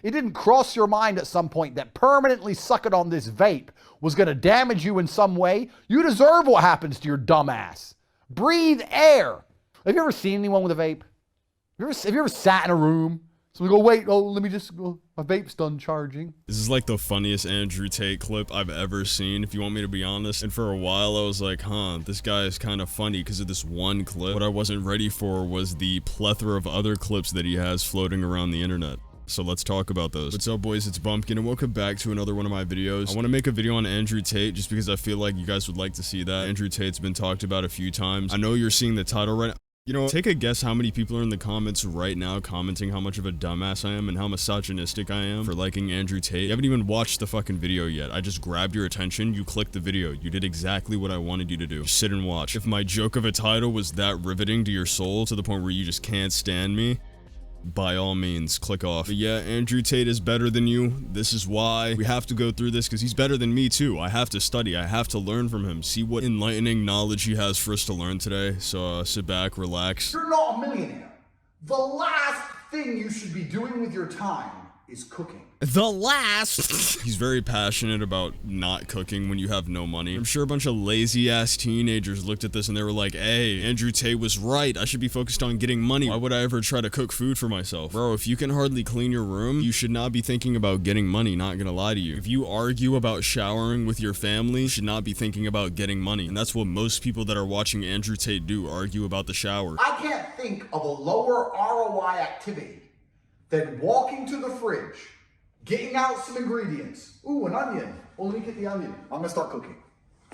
It didn't cross your mind at some point that permanently sucking on this vape was going to damage you in some way. You deserve what happens to your dumb ass. Breathe air. Have you ever seen anyone with a vape? Have you ever sat in a room? So we go, wait, let me just go. My vape's done charging. This is like the funniest Andrew Tate clip I've ever seen, if you want me to be honest. And for a while, I was like, this guy is kind of funny because of this one clip. What I wasn't ready for was the plethora of other clips that he has floating around the internet. So let's talk about those. What's up, boys? It's Bumpkin, and welcome back to another one of my videos. I want to make a video on Andrew Tate just because I feel like you guys would like to see that. Andrew Tate's been talked about a few times. I know you're seeing the title right now. You know, take a guess how many people are in the comments right now commenting how much of a dumbass I am and how misogynistic I am for liking Andrew Tate. You haven't even watched the fucking video yet. I just grabbed your attention, you clicked the video. You did exactly what I wanted you to do. Just sit and watch. If my joke of a title was that riveting to your soul to the point where you just can't stand me, by all means, click off. But yeah, Andrew Tate is better than you. This is why we have to go through this, because he's better than me too. I have to study. I have to learn from him. See what enlightening knowledge he has for us to learn today. So sit back, relax. You're not a millionaire. The last thing you should be doing with your time is cooking. The last. He's very passionate about not cooking when you have no money. I'm sure a bunch of lazy ass teenagers looked at this and they were like, hey, Andrew Tate was right. I should be focused on getting money. Why would I ever try to cook food for myself? Bro, if you can hardly clean your room, you should not be thinking about getting money, not gonna lie to you. If you argue about showering with your family, you should not be thinking about getting money. And that's what most people that are watching Andrew Tate do, argue about the shower. I can't think of a lower ROI activity than walking to the fridge, getting out some ingredients. Ooh, an onion. Well, let me get the onion. I'm gonna start cooking.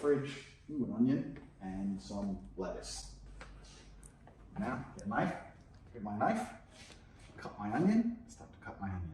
Fridge, ooh, an onion, and some lettuce. Now, get a knife. Get my knife. Cut my onion. Start to cut my onion.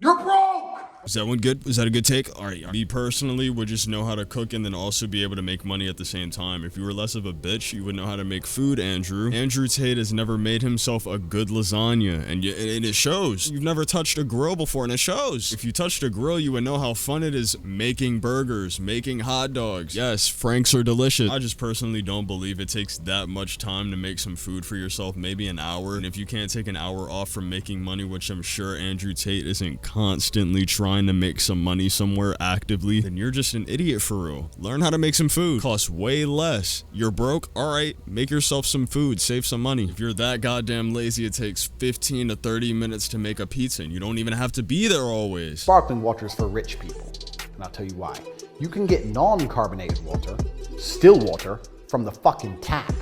You're broke! Was that one good? Was that a good take? Alright, me personally would just know how to cook and then also be able to make money at the same time. If you were less of a bitch, you would know how to make food, Andrew. Andrew Tate has never made himself a good lasagna, and it shows. You've never touched a grill before, and it shows. If you touched a grill, you would know how fun it is making burgers, making hot dogs. Yes, Franks are delicious. I just personally don't believe it takes that much time to make some food for yourself, maybe an hour. And if you can't take an hour off from making money, which I'm sure Andrew Tate isn't constantly trying to make some money somewhere actively, then you're just an idiot for real. Learn how to make some food. Costs way less. You're broke? Alright, make yourself some food. Save some money. If you're that goddamn lazy, it takes 15 to 30 minutes to make a pizza, and you don't even have to be there always. Sparkling water is for rich people, and I'll tell you why. You can get non-carbonated water, still water, from the fucking tap.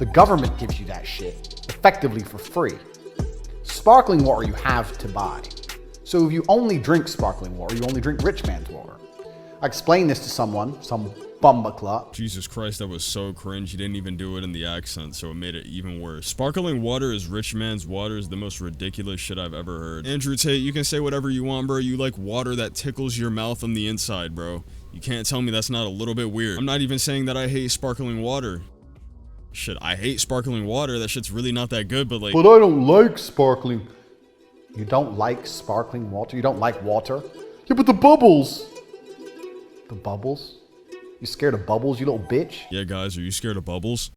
The government gives you that shit, effectively for free. Sparkling water you have to buy. So if you only drink sparkling water, you only drink rich man's water. I explained this to someone, some bumbuckler. Jesus Christ, that was so cringe. You didn't even do it in the accent, so it made it even worse. Sparkling water is rich man's water is the most ridiculous shit I've ever heard. Andrew Tate, you can say whatever you want, bro. You like water that tickles your mouth on the inside, bro. You can't tell me that's not a little bit weird. I'm not even saying that I hate sparkling water. Shit, I hate sparkling water. That shit's really not that good, but like... But I don't like sparkling. You don't like sparkling water? You don't like water? Yeah, but the bubbles. The bubbles? You scared of bubbles, you little bitch? Yeah, guys, are you scared of bubbles?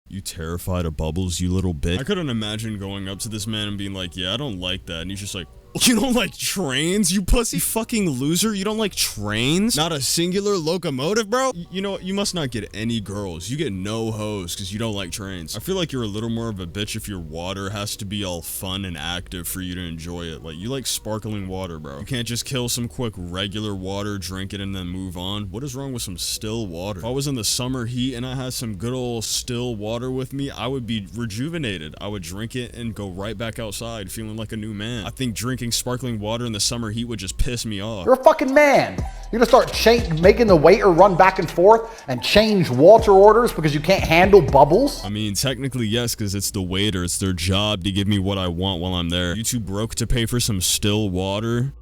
You terrified of bubbles, you little bitch? I couldn't imagine going up to this man and being like, yeah, I don't like that. And he's just like, you don't like trains, you pussy fucking loser? You don't like trains? Not a singular locomotive, bro? You know, you must not get any girls. You get no hoes because you don't like trains. I feel like you're a little more of a bitch if your water has to be all fun and active for you to enjoy it. Like, you like sparkling water, bro. You can't just kill some quick regular water, drink it, and then move on. What is wrong with some still water? If I was in the summer heat and I had some good old still water with me, I would be rejuvenated. I would drink it and go right back outside feeling like a new man. I think drinking sparkling water in the summer heat would just piss me off. You're a fucking man. You're gonna start making the waiter run back and forth and change water orders because you can't handle bubbles? I mean, technically yes, because it's the waiter. It's their job to give me what I want while I'm there. You too broke to pay for some still water?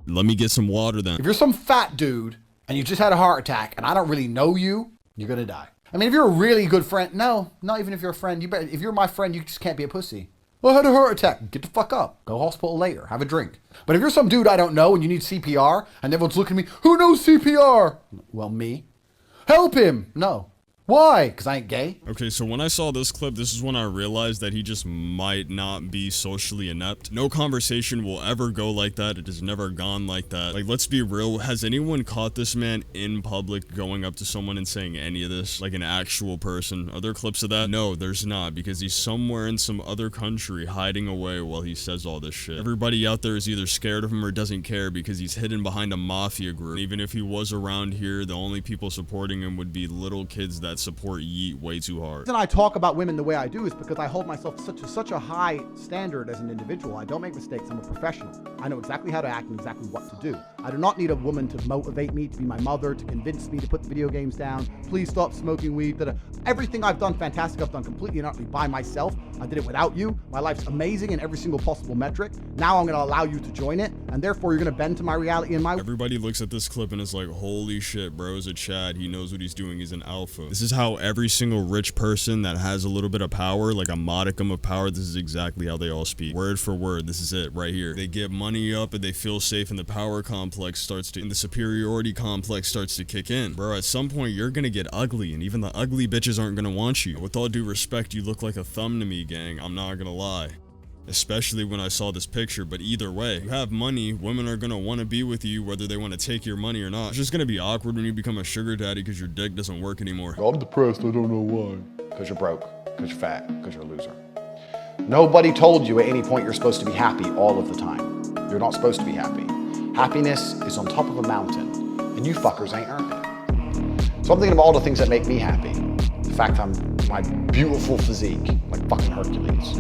Let me get some water then. If you're some fat dude and you just had a heart attack and I don't really know you, you're gonna die. I mean, if you're a really good friend, no, not even if you're a friend, you better, if you're my friend, you just can't be a pussy. Well, I had a heart attack. Get the fuck up. Go hospital later. Have a drink. But if you're some dude I don't know and you need CPR and everyone's looking at me, who knows CPR? Well, me. Help him. No. Why? Because I ain't gay? Okay, so when I saw this clip, this is when I realized that he just might not be socially inept. No conversation will ever go like that. It has never gone like that. Like, let's be real. Has anyone caught this man in public going up to someone and saying any of this? Like an actual person? Are there clips of that? No, there's not, because he's somewhere in some other country hiding away while he says all this shit. Everybody out there is either scared of him or doesn't care because he's hidden behind a mafia group. Even if he was around here, the only people supporting him would be little kids that support Yeet way too hard. The reason I talk about women the way I do is because I hold myself to such a high standard as an individual. I don't make mistakes. I'm a professional. I know exactly how to act and exactly what to do. I do not need a woman to motivate me, to be my mother, to convince me to put the video games down. Please stop smoking weed. Everything I've done, fantastic. I've done completely and utterly by myself. I did it without you. My life's amazing in every single possible metric. Now I'm going to allow you to join it, and therefore you're going to bend to my reality and my... Everybody looks at this clip and is like, holy shit, bro is a Chad. He knows what he's doing. He's an alpha. This is how every single rich person that has a little bit of power, like a modicum of power, this is exactly how they all speak. Word for word, this is it right here. They get money up and they feel safe, and the power complex starts to, and the superiority complex starts to kick in. Bro, at some point you're gonna get ugly, and even the ugly bitches aren't gonna want you. With all due respect, you look like a thumb to me, gang. I'm not gonna lie. Especially when I saw this picture, but either way, you have money, women are gonna want to be with you whether they want to take your money or not. It's just gonna be awkward when you become a sugar daddy because your dick doesn't work anymore. I'm depressed, I don't know why. Because you're broke, because you're fat, because you're a loser. Nobody told you at any point you're supposed to be happy all of the time. You're not supposed to be happy. Happiness is on top of a mountain, and you fuckers ain't earned it. So I'm thinking of all the things that make me happy. The fact I'm my beautiful physique, like fucking Hercules.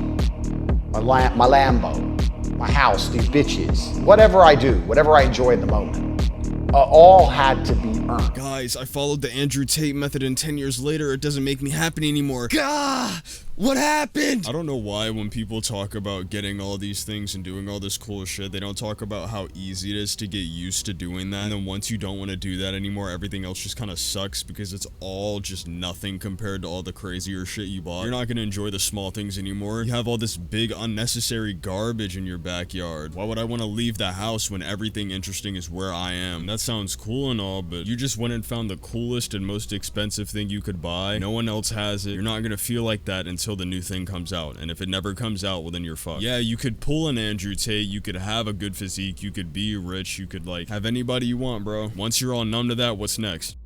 My Lambo, my house, these bitches, whatever I do, whatever I enjoy at the moment, all had to be earned. Guys, I followed the Andrew Tate method, and 10 years later, it doesn't make me happy anymore. Gah! What happened? I don't know why when people talk about getting all these things and doing all this cool shit, they don't talk about how easy it is to get used to doing that. And then once you don't want to do that anymore, everything else just kind of sucks because it's all just nothing compared to all the crazier shit you bought. You're not going to enjoy the small things anymore. You have all this big unnecessary garbage in your backyard. Why would I want to leave the house when everything interesting is where I am? That sounds cool and all, but you just went and found the coolest and most expensive thing you could buy. No one else has it. You're not going to feel like that until the new thing comes out, and if it never comes out, well then you're fucked. Yeah, you could pull an Andrew Tate, you could have a good physique, you could be rich, you could like have anybody you want, bro. Once you're all numb to that, what's next?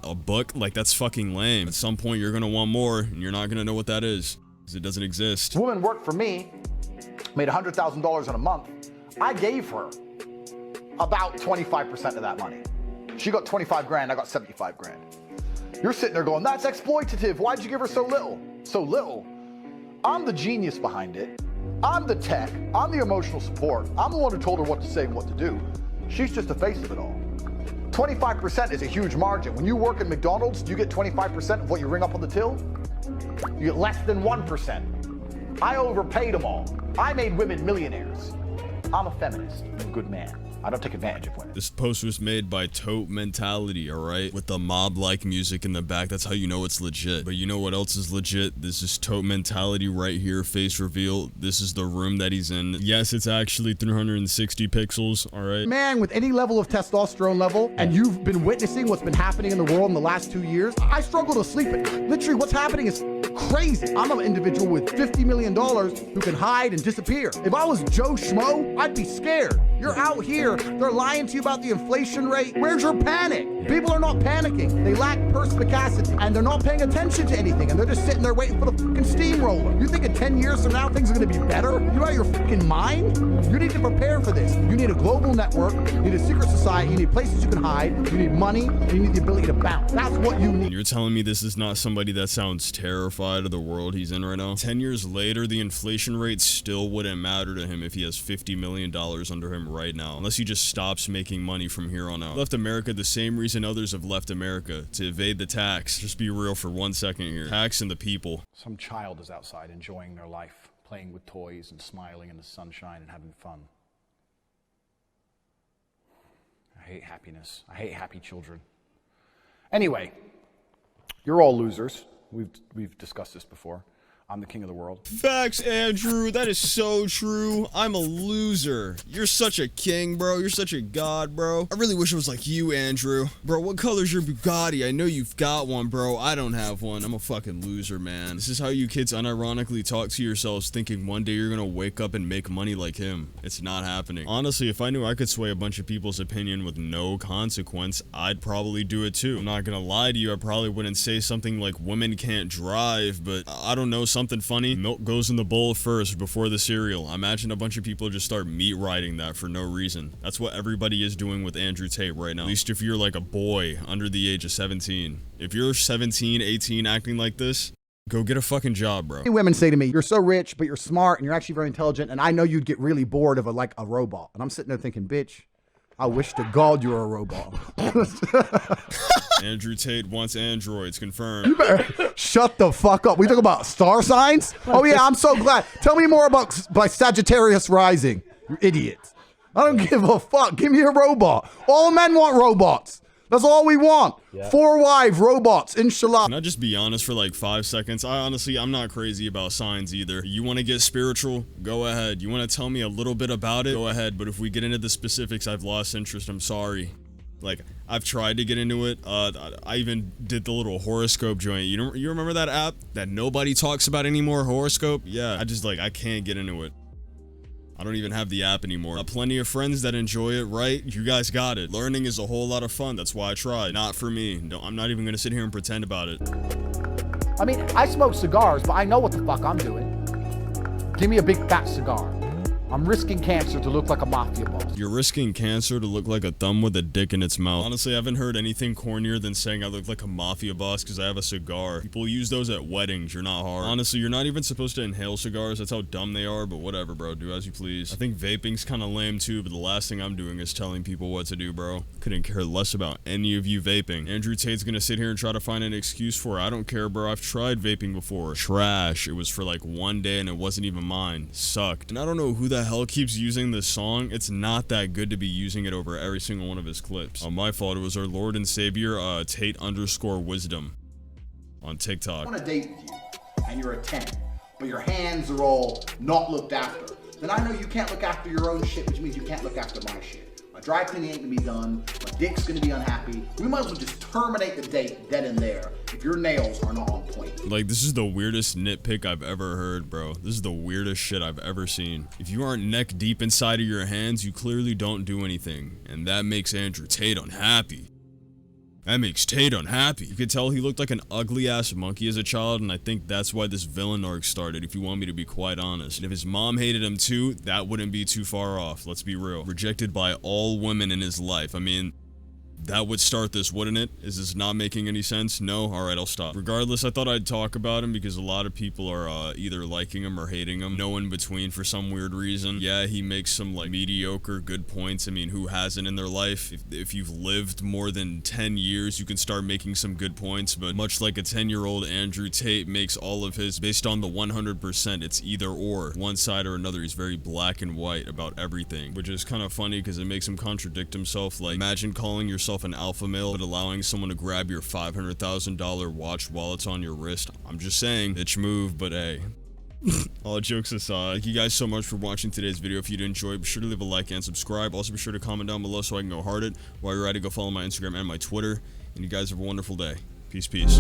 A book? Like, that's fucking lame. At some point you're gonna want more, and you're not gonna know what that is, because it doesn't exist. A woman worked for me, made $100,000 in a month. I gave her about 25% of that money. She got 25 grand, I got 75 grand. You're sitting there going, that's exploitative. Why'd you give her so little? So little. I'm the genius behind it. I'm the tech. I'm the emotional support. I'm the one who told her what to say and what to do. She's just the face of it all. 25% is a huge margin. When you work at McDonald's, do you get 25% of what you ring up on the till? You get less than 1%. I overpaid them all. I made women millionaires. I'm a feminist. I'm a good man. I don't take advantage of women. This post was made by Tate Mentality, alright? With the mob-like music in the back, that's how you know it's legit. But you know what else is legit? This is Tate Mentality right here, face reveal. This is the room that he's in. Yes, it's actually 360 pixels, alright? Man with any level of testosterone level, and you've been witnessing what's been happening in the world in the last 2 years, I struggle to sleep at night. Literally, what's happening is crazy. I'm an individual with $50 million who can hide and disappear. If I was Joe Schmo, I'd be scared. You're out here, they're lying to you about the inflation rate. Where's your panic? People are not panicking. They lack perspicacity, and they're not paying attention to anything, and they're just sitting there waiting for the fucking steamroller. You think in 10 years from now, things are gonna be better? You out of your fucking mind? You need to prepare for this. You need a global network, you need a secret society, you need places you can hide, you need money, and you need the ability to bounce. That's what you need. And you're telling me this is not somebody that sounds terrified of the world he's in right now? 10 years later, the inflation rate still wouldn't matter to him if he has $50 million under him right now, unless he just stops making money from here on out. Left America the same reason others have left America, to evade the tax. Just be real for 1 second here. Tax and the people. Some child is outside enjoying their life, playing with toys and smiling in the sunshine and having fun. I hate happiness. I hate happy children. Anyway, you're all losers. We've discussed this before. I'm the king of the world. Facts, Andrew. That is so true. I'm a loser. You're such a king, bro. You're such a god, bro. I really wish I was like you, Andrew. Bro, what color's your Bugatti? I know you've got one, bro. I don't have one. I'm a fucking loser, man. This is how you kids unironically talk to yourselves, thinking one day you're gonna wake up and make money like him. It's not happening. Honestly, if I knew I could sway a bunch of people's opinion with no consequence, I'd probably do it too. I'm not gonna lie to you, I probably wouldn't say something like women can't drive, but I don't know, something funny. Milk goes in the bowl first before the cereal. I imagine a bunch of people just start meat riding that for no reason. That's what everybody is doing with Andrew Tate right now. At least if you're like a boy under the age of 17. If you're 17, 18 acting like this, go get a fucking job, bro. Women say to me, you're so rich, but you're smart and you're actually very intelligent, and I know you'd get really bored of a robot. And I'm sitting there thinking, bitch, I wish to God you were a robot. Andrew Tate wants androids, confirmed. You better shut the fuck up. We talk about star signs? Oh yeah, I'm so glad. Tell me more about by Sagittarius rising, you idiot. I don't give a fuck. Give me a robot. All men want robots. That's all we want. Yeah. 4 wives, robots, inshallah. Can I just be honest for like 5 seconds? I'm not crazy about signs either. You want to get spiritual? Go ahead. You want to tell me a little bit about it? Go ahead. But if we get into the specifics, I've lost interest. I'm sorry. Like, I've tried to get into it. I even did the little horoscope joint. You remember that app that nobody talks about anymore? Horoscope? Yeah. I can't get into it. I don't even have the app anymore. I have plenty of friends that enjoy it, right? You guys got it. Learning is a whole lot of fun. That's why I tried. Not for me. No, I'm not even gonna sit here and pretend about it. I mean, I smoke cigars, but I know what the fuck I'm doing. Give me a big fat cigar. I'm risking cancer to look like a mafia boss. You're risking cancer to look like a thumb with a dick in its mouth. Honestly, I haven't heard anything cornier than saying I look like a mafia boss because I have a cigar. People use those at weddings. You're not hard. Honestly, you're not even supposed to inhale cigars. That's how dumb they are, but whatever, bro. Do as you please. I think vaping's kind of lame too, but the last thing I'm doing is telling people what to do, bro. Couldn't care less about any of you vaping. Andrew Tate's gonna sit here and try to find an excuse for it. I don't care, bro. I've tried vaping before. Trash. It was for like 1 day and it wasn't even mine. Sucked. And I don't know who the hell keeps using this song. It's not that good to be using it over every single one of his clips. My fault. It was our Lord and Savior, Tate_wisdom on TikTok. I want to date with you, and you're a 10, but your hands are all not looked after. Then I know you can't look after your own shit, which means you can't look after my shit. My dry cleaning ain't gonna be done. My dick's gonna be unhappy. We might as well just terminate the date dead and there if your nails are not on point. Like, this is the weirdest nitpick I've ever heard, bro. This is the weirdest shit I've ever seen. If you aren't neck deep inside of your hands, you clearly don't do anything. And that makes Andrew Tate unhappy. That makes Tate unhappy. You could tell he looked like an ugly ass monkey as a child, and I think that's why this villain arc started, if you want me to be quite honest. And if his mom hated him too, that wouldn't be too far off, let's be real. Rejected by all women in his life. I mean, that would start this, wouldn't it? Is this not making any sense? No? Alright, I'll stop. Regardless, I thought I'd talk about him because a lot of people are either liking him or hating him. No in between for some weird reason. Yeah, he makes some like mediocre good points. I mean, who hasn't in their life? If you've lived more than 10 years, you can start making some good points, but much like a 10-year-old, Andrew Tate makes all of his based on the 100%. It's either or. One side or another. He's very black and white about everything, which is kind of funny because it makes him contradict himself. Like, imagine calling yourself an alpha male but allowing someone to grab your $500,000 watch while it's on your wrist. I'm just saying, bitch move, but hey. All jokes aside, thank you guys so much for watching today's video. If you did enjoy, be sure to leave a like and subscribe. Also be sure to comment down below so I can go hard it. While you're at it, go follow my Instagram and my Twitter. And you guys have a wonderful day. Peace, peace.